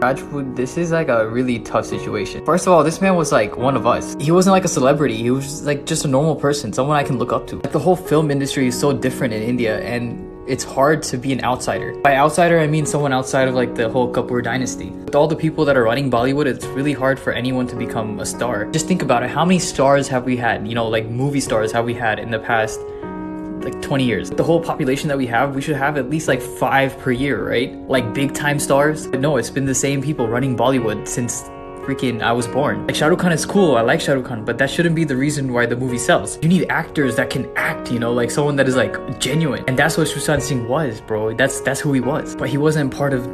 Rajput, this is like a really tough situation. First of all, this man was like one of us. He wasn't like a celebrity. He was like just a normal person, someone I can look up to. Like, the whole film industry is so different in India, and it's hard to be an outsider. By outsider, I mean someone outside of like the whole Kapoor dynasty. With all the people that are running Bollywood, it's really hard for anyone to become a star. Just think about it. How many stars have we had? You know, like movie stars have we had in the past like 20 years? The whole population that we should have at least like 5 per year, right? Like big time stars. But no, it's been the same people running Bollywood since freaking I was born. Like, Shah Rukh Khan is cool, I like Shah Rukh Khan, but that shouldn't be the reason why the movie sells. You need actors that can act, you know, like someone that is like genuine. And that's what Sushant Singh was, bro. That's who he was. But he wasn't part of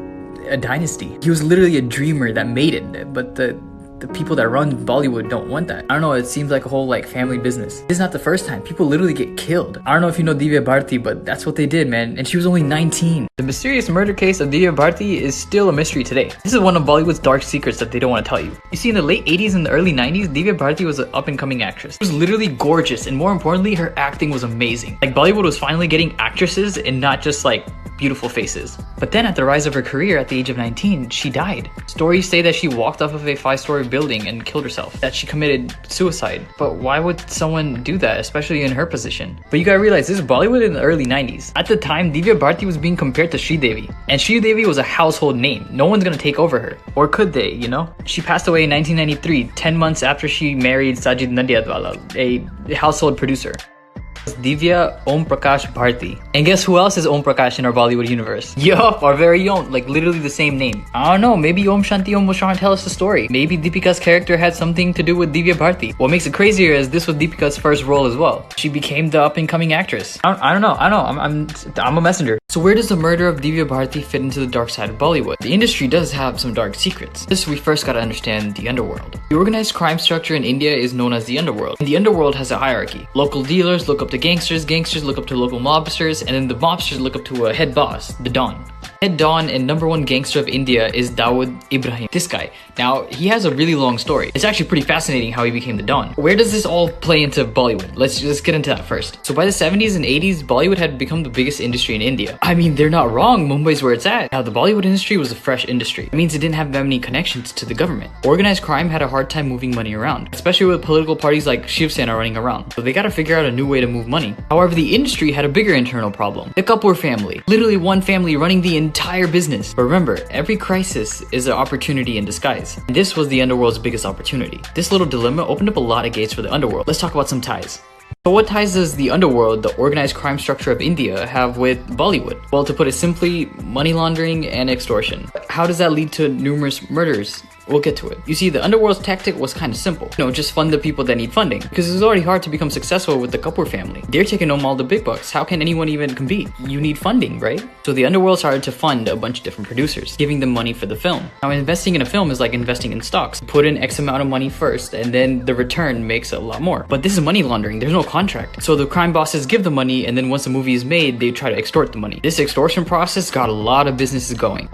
a dynasty. He was literally a dreamer that made it, but the people that run Bollywood don't want that. I don't know, it seems like a whole like family business. This is not the first time. People literally get killed. I don't know if you know Divya Bharti, but that's what they did, man. And she was only 19. The mysterious murder case of Divya Bharti is still a mystery today. This is one of Bollywood's dark secrets that they don't want to tell you. You see, in the late 80s and the early 90s, Divya Bharti was an up-and-coming actress. She was literally gorgeous, and more importantly, her acting was amazing. Like, Bollywood was finally getting actresses and not just like beautiful faces. But then at the rise of her career at the age of 19, she died. Stories say that she walked off of a 5-story building and killed herself, that she committed suicide. But why would someone do that, especially in her position? But you gotta realize, this is Bollywood in the early 90s. At the time, Divya Bharti was being compared to Sridevi. And Sridevi was a household name. No one's gonna take over her. Or could they, you know? She passed away in 1993, 10 months after she married Sajid Nandiadwala, a household producer. Divya Om Prakash Bharti. And guess who else is Om Prakash in our Bollywood universe? Yup, our very own, like literally the same name. I don't know, maybe Om Shanti Om was trying to tell us the story. Maybe Deepika's character had something to do with Divya Bharti. What makes it crazier is this was Deepika's first role as well. She became the up-and-coming actress. I don't know, I'm a messenger. So where does the murder of Divya Bharti fit into the dark side of Bollywood? The industry does have some dark secrets. This, we first gotta understand the underworld. The organized crime structure in India is known as the underworld. And the underworld has a hierarchy. Local dealers look up to gangsters look up to local mobsters, and then the mobsters look up to a head boss, the Don. Head Don and #1 gangster of India is Dawood Ibrahim. This guy. Now, he has a really long story. It's actually pretty fascinating how he became the Don. Where does this all play into Bollywood? Let's get into that first. So by the 70s and 80s, Bollywood had become the biggest industry in India. I mean, they're not wrong. Mumbai's where it's at. Now, the Bollywood industry was a fresh industry. It means it didn't have that many connections to the government. Organized crime had a hard time moving money around, especially with political parties like Shiv Sena running around. So they gotta figure out a new way to move money. However, the industry had a bigger internal problem. The Kapoor family. Literally one family running the entire business. But remember, every crisis is an opportunity in disguise. And this was the underworld's biggest opportunity. This little dilemma opened up a lot of gates for the underworld. Let's talk about some ties. So what ties does the underworld, the organized crime structure of India, have with Bollywood? Well, to put it simply, money laundering and extortion. How does that lead to numerous murders? We'll get to it. You see, the underworld's tactic was kind of simple. You know, just fund the people that need funding. Because it's already hard to become successful with the Kapoor family. They're taking home all the big bucks. How can anyone even compete? You need funding, right? So the underworld started to fund a bunch of different producers, giving them money for the film. Now, investing in a film is like investing in stocks. Put in X amount of money first, and then the return makes a lot more. But this is money laundering. There's no contract. So the crime bosses give the money, and then once the movie is made, they try to extort the money. This extortion process got a lot of businesses going.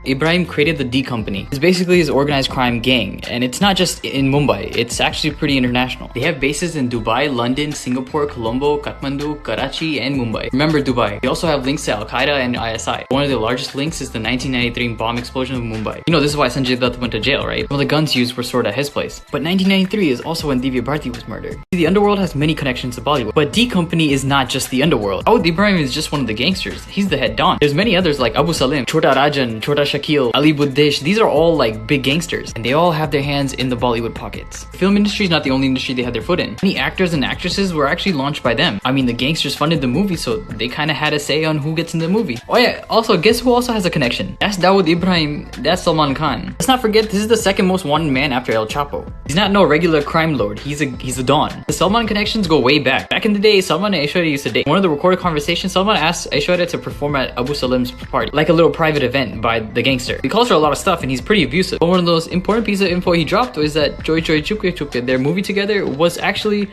Ibrahim created the D Company. It's basically his organized crime gang, and it's not just in Mumbai, it's actually pretty international. They have bases in Dubai, London, Singapore, Colombo, Kathmandu, Karachi, and Mumbai. Remember Dubai. They also have links to Al-Qaeda and ISI. One of the largest links is the 1993 bomb explosion of Mumbai. You know, this is why Sanjay Dutt went to jail, right? Well, the guns used were stored at his place. But 1993 is also when Divya Bharti was murdered. The underworld has many connections to Bollywood, but D Company is not just the underworld. Dawood Ibrahim is just one of the gangsters. He's the head Don. There's many others like Abu Salim, Chota Rajan, Chota Shakil, Ali Buddesh. These are all like big gangsters, and they all have their hands in the Bollywood pockets. The film industry is not the only industry they had their foot in. Many actors and actresses were actually launched by them. I mean, the gangsters funded the movie, so they kind of had a say on who gets in the movie. Oh yeah, also, guess who also has a connection? That's Dawood Ibrahim, that's Salman Khan. Let's not forget, this is the second most wanted man after El Chapo. He's not no regular crime lord, he's a Don. The Salman connections go way back. Back in the day, Salman and Aishwarya used to date. One of the recorded conversations, Salman asked Aishwarya to perform at Abu Salim's party, like a little private event by the gangster. He calls her a lot of stuff, and he's pretty abusive. But one of those important pieces of info he dropped was that Choi Choi Chupke Chupke, their movie together, was actually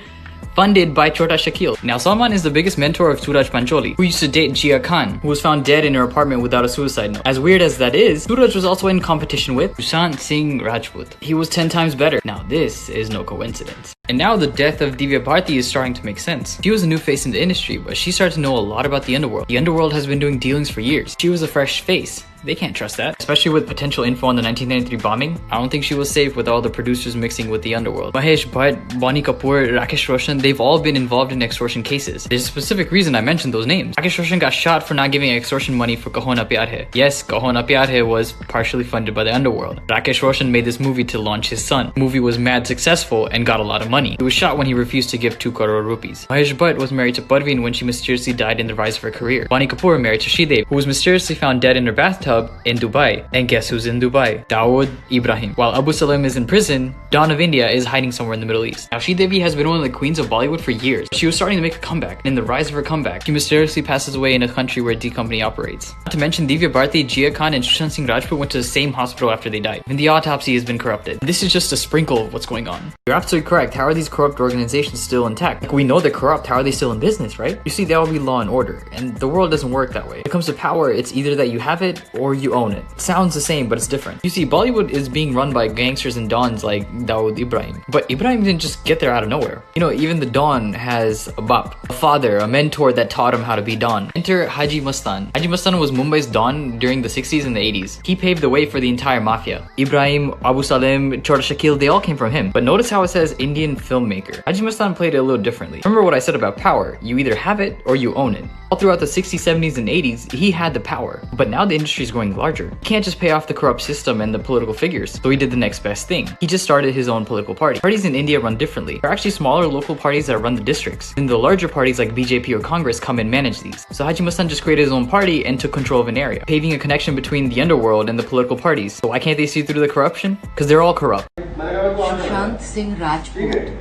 funded by Chota Shakil. Now, Salman is the biggest mentor of Suraj Pancholi, who used to date Jia Khan, who was found dead in her apartment without a suicide note. As weird as that is, Suraj was also in competition with Sushant Singh Rajput. He was 10 times better. Now, this is no coincidence. And now the death of Divya Bharti is starting to make sense. She was a new face in the industry, but she started to know a lot about the underworld. The underworld has been doing dealings for years. She was a fresh face. They can't trust that. Especially with potential info on the 1993 bombing. I don't think she was safe with all the producers mixing with the underworld. Mahesh Bhatt, Bonnie Kapoor, Rakesh Roshan, they've all been involved in extortion cases. There's a specific reason I mentioned those names. Rakesh Roshan got shot for not giving extortion money for Kaho Na Pyar Hai. Yes, Kaho Na Pyar Hai was partially funded by the underworld. Rakesh Roshan made this movie to launch his son. The movie was mad successful and got a lot of money. He was shot when he refused to give 2 crore rupees. Mahesh Bhatt was married to Parveen when she mysteriously died in the rise of her career. Bonnie Kapoor married to Shridev, who was mysteriously found dead in her bathtub in Dubai. And guess who's in Dubai? Dawood Ibrahim. While Abu Salim is in prison, Dawn of India is hiding somewhere in the Middle East. Now, Sridevi has been one of the queens of Bollywood for years. She was starting to make a comeback. And in the rise of her comeback, she mysteriously passes away in a country where D Company operates. Not to mention, Divya Bharti, Jia Khan, and Sushant Singh Rajput went to the same hospital after they died. And the autopsy has been corrupted. This is just a sprinkle of what's going on. You're absolutely correct. How are these corrupt organizations still intact? Like, we know they're corrupt. How are they still in business, right? You see, there will be law and order. And the world doesn't work that way. When it comes to power, it's either that you have it or you own it. It sounds the same, but it's different. You see, Bollywood is being run by gangsters and dons like Dawood Ibrahim. But Ibrahim didn't just get there out of nowhere. You know, even the don has a bap, a father, a mentor that taught him how to be don. Enter Haji Mastan. Haji Mastan was Mumbai's don during the 60s and the 80s. He paved the way for the entire mafia. Ibrahim, Abu Salim, Chota Shakil, they all came from him. But notice how it says Indian filmmaker. Haji Mastan played it a little differently. Remember what I said about power. You either have it or you own it. All throughout the 60s, 70s, and 80s, he had the power. But now the industry is growing larger. He can't just pay off the corrupt system and the political figures. So he did the next best thing. He just started his own political party. Parties in India run differently. There are actually smaller local parties that run the districts. And the larger parties like BJP or Congress come and manage these. So Haji Mastan just created his own party and took control of an area, paving a connection between the underworld and the political parties. So why can't they see through the corruption? Because they're all corrupt. Sushant Singh Rajput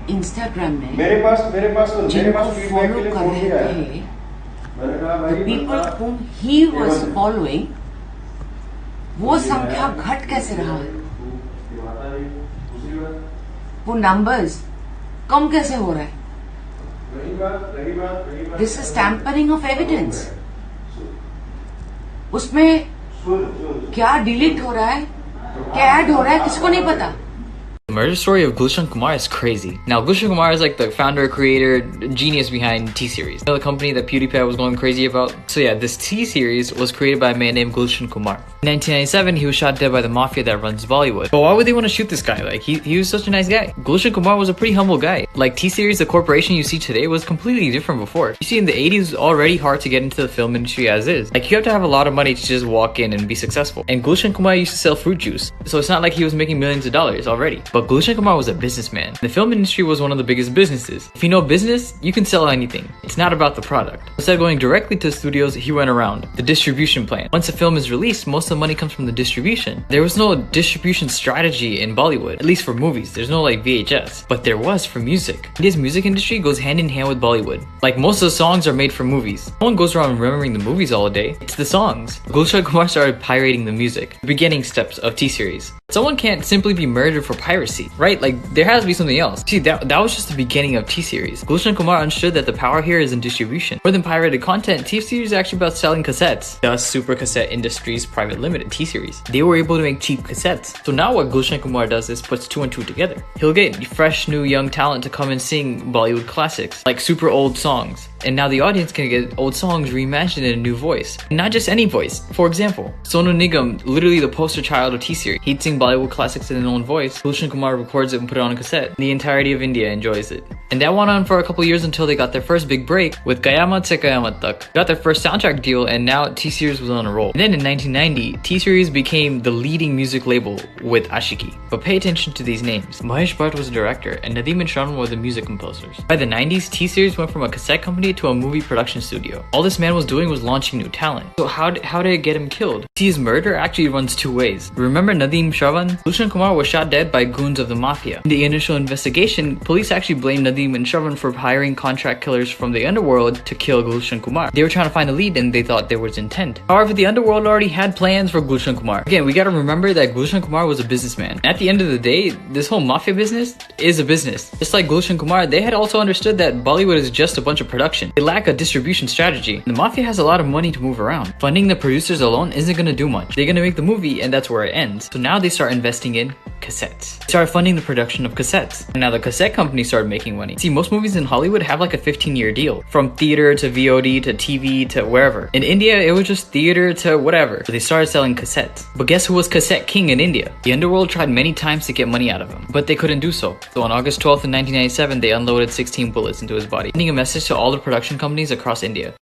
Instagram में जिनको follow कर रहे थे, the people whom he was following, वो संख्या घट कैसे रहा है? वो numbers कम कैसे हो रहा है? This is tampering of evidence. उसमें क्या delete हो रहा है, क्या add हो रहा है, किसको नहीं पता? The murder story of Gulshan Kumar is crazy. Now, Gulshan Kumar is like the founder, creator, genius behind T-Series. You know, the company that PewDiePie was going crazy about? So yeah, this T-Series was created by a man named Gulshan Kumar. In 1997, he was shot dead by the mafia that runs Bollywood. But why would they want to shoot this guy? Like, he was such a nice guy. Gulshan Kumar was a pretty humble guy. Like, T-Series, the corporation you see today, was completely different before. You see, in the 80s, it was already hard to get into the film industry as is. Like, you have to have a lot of money to just walk in and be successful. And Gulshan Kumar used to sell fruit juice. So it's not like he was making millions of dollars already. But Gulshan Kumar was a businessman. The film industry was one of the biggest businesses. If you know business, you can sell anything. It's not about the product. Instead of going directly to the studios, he went around the distribution plan. Once a film is released, most of the money comes from the distribution. There was no distribution strategy in Bollywood, at least for movies. There's no like VHS, but there was for music. India's music industry goes hand in hand with Bollywood. Like, most of the songs are made for movies. No one goes around remembering the movies all day. It's the songs. Gulshan Kumar started pirating the music. The beginning steps of T-Series. Someone can't simply be murdered for piracy, right? Like, there has to be something else. See, that was just the beginning of T-Series. Gulshan Kumar understood that the power here is in distribution. More than pirated content, T-Series is actually about selling cassettes. Thus, Super Cassette Industries Private Limited, T-Series. They were able to make cheap cassettes. So now what Gulshan Kumar does is puts 2 and 2 together. He'll get fresh, new, young talent to come and sing Bollywood classics, like super old songs. And now the audience can get old songs reimagined in a new voice. And not just any voice. For example, Sonu Nigam, literally the poster child of T-Series. He'd sing Bollywood classics in his own voice. Gulshan Kumar records it and put it on a cassette. The entirety of India enjoys it. And that went on for a couple years until they got their first big break with Qayamat Se Qayamat Tak. Got their first soundtrack deal, and now T-Series was on a roll. And then in 1990, T-Series became the leading music label with Ashiki. But pay attention to these names. Mahesh Bhatt was the director, and Nadeem and Shravan were the music composers. By the 90s, T-Series went from a cassette company to a movie production studio. All this man was doing was launching new talent. So how did it get him killed? See, his murder actually runs 2 ways. Remember Nadeem Shravan? Gulshan Kumar was shot dead by goons of the mafia. In the initial investigation, police actually blamed Nadeem and Shravan for hiring contract killers from the underworld to kill Gulshan Kumar. They were trying to find a lead and they thought there was intent. However, the underworld already had plans for Gulshan Kumar. Again, we gotta remember that Gulshan Kumar was a businessman. At the end of the day, this whole mafia business is a business. Just like Gulshan Kumar, they had also understood that Bollywood is just a bunch of production. They lack a distribution strategy. The mafia has a lot of money to move around. Funding the producers alone isn't gonna do much. They're gonna make the movie and that's where it ends. So now they start investing in cassettes. They started funding the production of cassettes. And now the cassette company started making money. See, most movies in Hollywood have like a 15-year deal. From theater to VOD to TV to wherever. In India, it was just theater to whatever. So they started selling cassettes. But guess who was cassette king in India? The underworld tried many times to get money out of him, but they couldn't do so. So on August 12th in 1997, they unloaded 16 bullets into his body, sending a message to all the production companies across India.